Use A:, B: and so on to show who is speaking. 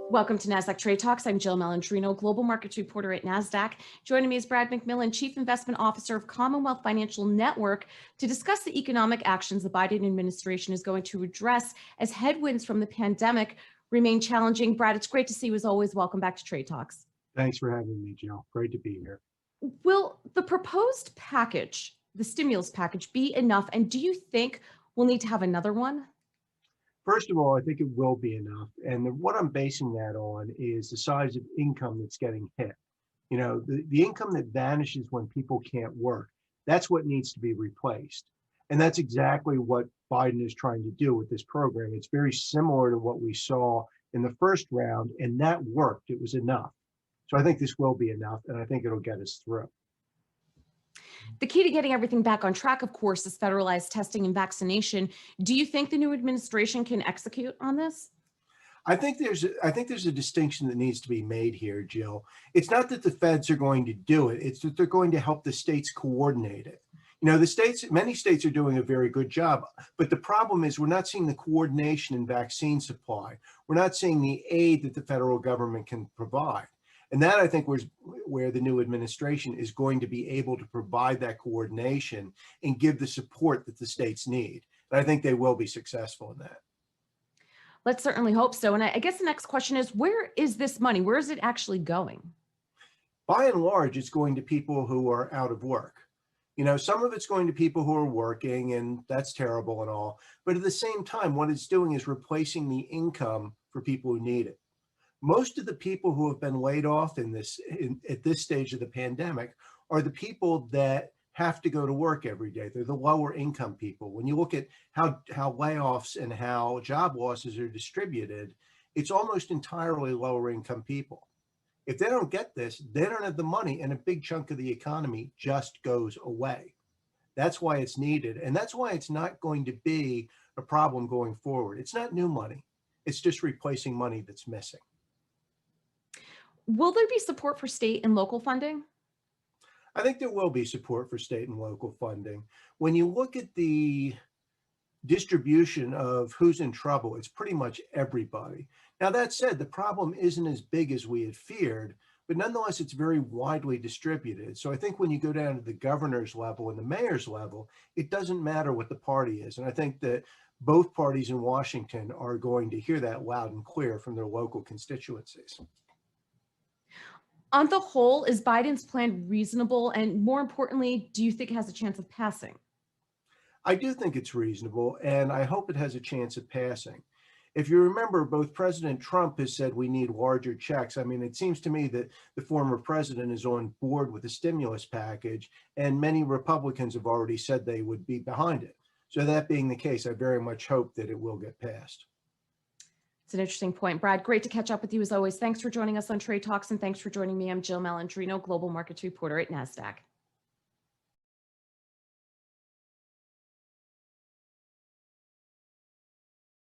A: Welcome to Nasdaq Trade Talks. I'm Jill Malandrino, global markets reporter at Nasdaq. Joining me is Brad McMillan, Chief Investment Officer of Commonwealth Financial Network, to discuss the economic actions the Biden administration is going to address as headwinds from the pandemic remain challenging. Brad, it's great to see you as always. Welcome back to Trade Talks.
B: Thanks for having me, Jill. Great to be here.
A: Will the proposed package, the stimulus package, be enough? And do you think we'll need to have another one?
B: First of all, I think it will be enough. And what I'm basing that on is the size of income that's getting hit. You know, the income that vanishes when people can't work, that's what needs to be replaced. And that's exactly what Biden is trying to do with this program. It's very similar to what we saw in the first round, and that worked. It was enough. So I think this will be enough, and I think it'll get us through.
A: The key to getting everything back on track, of course, is federalized testing and vaccination. Do you think the new administration can execute on this?
B: I think there's a distinction that needs to be made here, Jill. It's not that the feds are going to do it, it's that they're going to help the states coordinate it. You know, many states are doing a very good job, but the problem is we're not seeing the coordination in vaccine supply. We're not seeing the aid that the federal government can provide. And that, I think, was where the new administration is going to be able to provide that coordination and give the support that the states need. And I think they will be successful in that.
A: Let's certainly hope so. And I guess the next question is, where is this money? Where is it actually going?
B: By and large, it's going to people who are out of work. You know, some of it's going to people who are working, and that's terrible and all. But at the same time, what it's doing is replacing the income for people who need it. Most of the people who have been laid off at this stage of the pandemic are the people that have to go to work every day. They're the lower income people. When you look at how layoffs and how job losses are distributed, it's almost entirely lower income people. If they don't get this, they don't have the money, and a big chunk of the economy just goes away. That's why it's needed, and that's why it's not going to be a problem going forward. It's not new money. It's just replacing money that's missing.
A: Will there be support for state and local funding?
B: I think there will be support for state and local funding. When you look at the distribution of who's in trouble, it's pretty much everybody. Now, that said, the problem isn't as big as we had feared, but nonetheless, it's very widely distributed. So I think when you go down to the governor's level and the mayor's level, it doesn't matter what the party is. And I think that both parties in Washington are going to hear that loud and clear from their local constituencies.
A: On the whole, is Biden's plan reasonable? And more importantly, do you think it has a chance of passing?
B: I do think it's reasonable, and I hope it has a chance of passing. If you remember, both President Trump has said we need larger checks. I mean, it seems to me that the former president is on board with the stimulus package, and many Republicans have already said they would be behind it. So that being the case, I very much hope that it will get passed.
A: It's an interesting point. Brad, great to catch up with you as always. Thanks for joining us on Trade Talks, and thanks for joining me. I'm Jill Malandrino, global markets reporter at Nasdaq.